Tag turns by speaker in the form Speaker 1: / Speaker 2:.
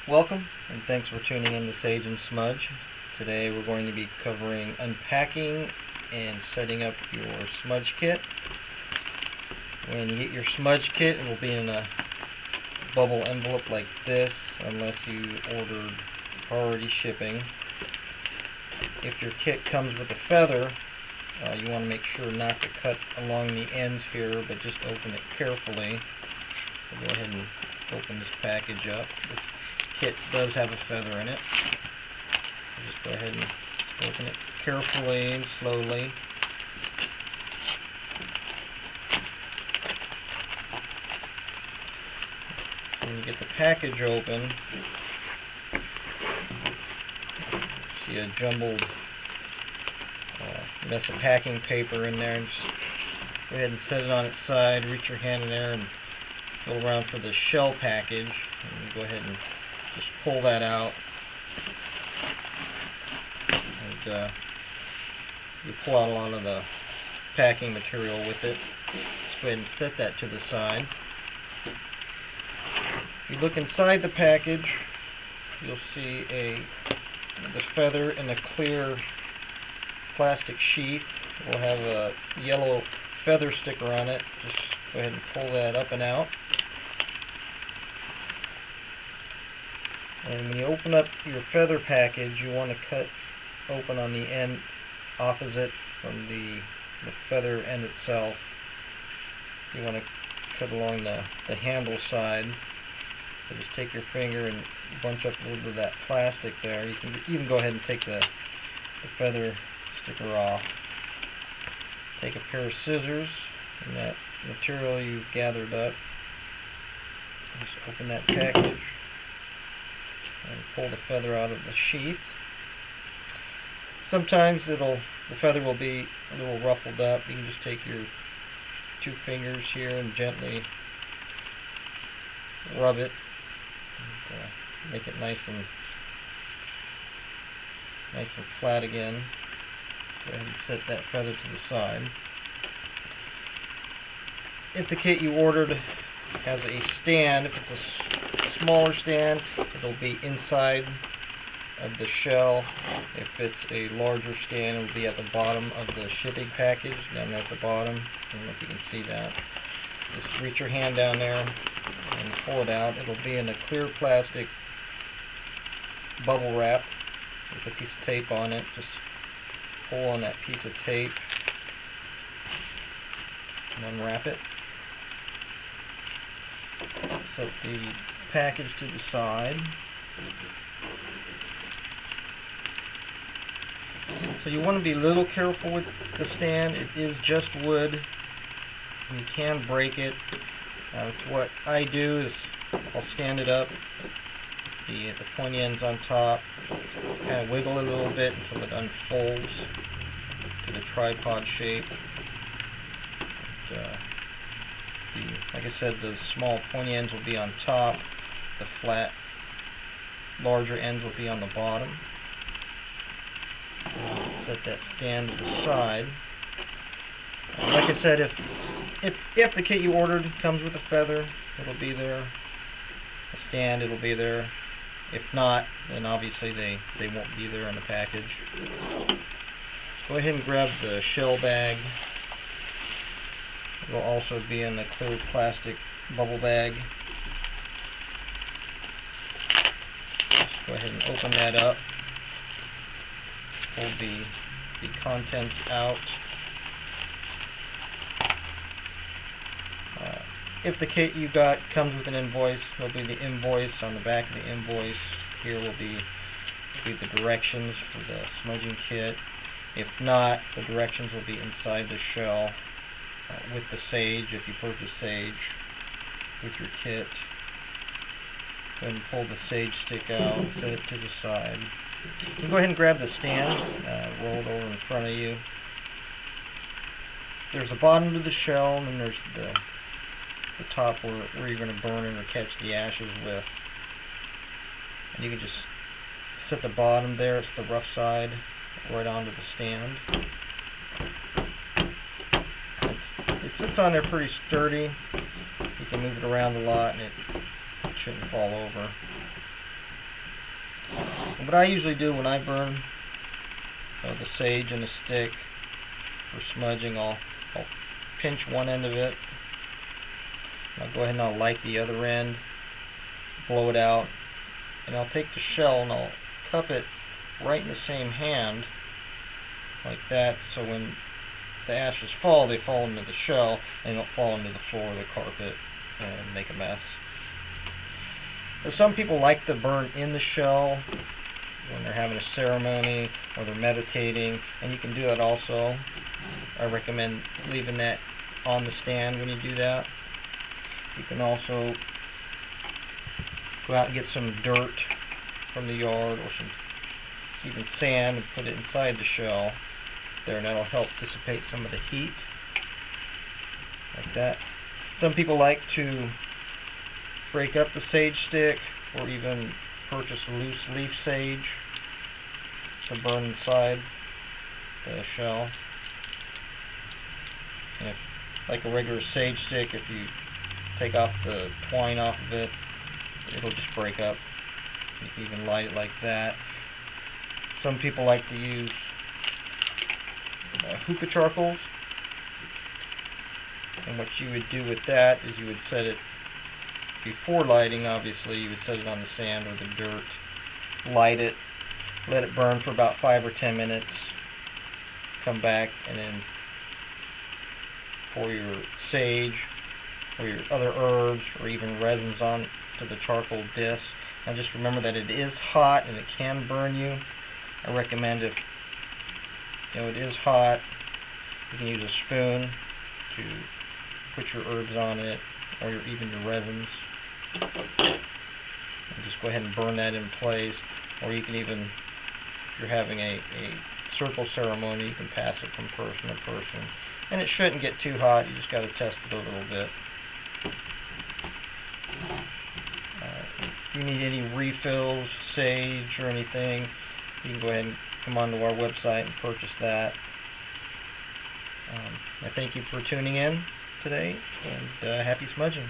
Speaker 1: Welcome, and thanks for tuning in to Sage and Smudge. Today we're going to be covering unpacking and setting up your smudge kit. When you get your smudge kit, it will be in a bubble envelope like this, unless you ordered priority shipping. If your kit comes with a feather, you want to make sure not to cut along the ends here, but just open it carefully. I'll go ahead and open this package up. This kit does have a feather in it. I'll just go ahead and open it carefully and slowly. When you get the package open, see a jumbled mess of packing paper in there. Just go ahead and set it on its side. Reach your hand in there and go around for the shell package. And go ahead and just pull that out. And you pull out a lot of the packing material with it. Just go ahead and set that to the side. If you look inside the package, you'll see the feather in a clear plastic sheath. It will have a yellow feather sticker on it. Just go ahead and pull that up and out. And when you open up your feather package, you want to cut open on the end opposite from the feather end itself. You want to cut along the handle side. So just take your finger and bunch up a little bit of that plastic there. You can even go ahead and take the feather sticker off. Take a pair of scissors and that material you've gathered up. Just open that package and pull the feather out of the sheath. Sometimes the feather will be a little ruffled up. You can just take your two fingers here and gently rub it and make it nice and flat again. Go ahead and set that feather to the side. If the kit you ordered has a stand, if it's a smaller stand, it'll be inside of the shell. If it's a larger stand, it'll be at the bottom of the shipping package, down there at the bottom. I don't know if you can see that. Just reach your hand down there and pull it out. It'll be in a clear plastic bubble wrap with a piece of tape on it. Just pull on that piece of tape and unwrap it. Set the package to the side. So you want to be a little careful with the stand. It is just wood. You can break it. What I do is I'll stand it up. The pointy end's on top. Kind of wiggle it a little bit until it unfolds to the tripod shape. Like I said, the small pointy ends will be on top. The flat, larger ends will be on the bottom. Set that stand to the side. Like I said, if the kit you ordered comes with a feather, it'll be there. A stand, it'll be there. If not, then obviously they won't be there in the package. Go ahead and grab the shell bag. It'll also be in the clear plastic bubble bag. Just go ahead and open that up. Pull the contents out. If the kit you got comes with an invoice, there'll be the invoice. On the back of the invoice here will be the directions for the smudging kit. If not, the directions will be inside the shell with the sage, if you purchase sage with your kit. Go ahead and pull the sage stick out, set it to the side. You can go ahead and grab the stand, roll it over in front of you. There's the bottom of the shell, and then there's the top where you're going to burn it or catch the ashes with. And you can just set the bottom there, it's the rough side, right onto the stand. It sits on there pretty sturdy. You can move it around a lot and it shouldn't fall over. What I usually do when I burn the sage and the stick for smudging, I'll pinch one end of it. I'll go ahead and I'll light the other end, blow it out, and I'll take the shell and I'll cup it right in the same hand, like that, so when the ashes fall, they fall into the shell and don't fall into the floor or the carpet and make a mess. But some people like to burn in the shell when they're having a ceremony or they're meditating, and you can do that also. I recommend leaving that on the stand when you do that. You can also go out and get some dirt from the yard or some even sand and put it inside the shell there, and that'll help dissipate some of the heat, like that. Some people like to break up the sage stick or even purchase loose leaf sage to burn inside the shell. And if, like a regular sage stick, if you take off the twine off of it, it'll just break up. You can even light it like that. Some people like to use hookah charcoals, and what you would do with that is you would set it before lighting. Obviously you would set it on the sand or the dirt, light it, let it burn for about 5 or 10 minutes, come back, and then pour your sage or your other herbs or even resins on to the charcoal disc. Now just remember that it is hot and it can burn you. I recommend, if it is hot, you can use a spoon to put your herbs on it, or even your resins, and just go ahead and burn that in place. Or you can even, if you're having a circle ceremony, you can pass it from person to person, and it shouldn't get too hot. You just got to test it a little bit. If you need any refills, sage, or anything, you can go ahead and come onto our website and purchase that. I thank you for tuning in today, and happy smudging.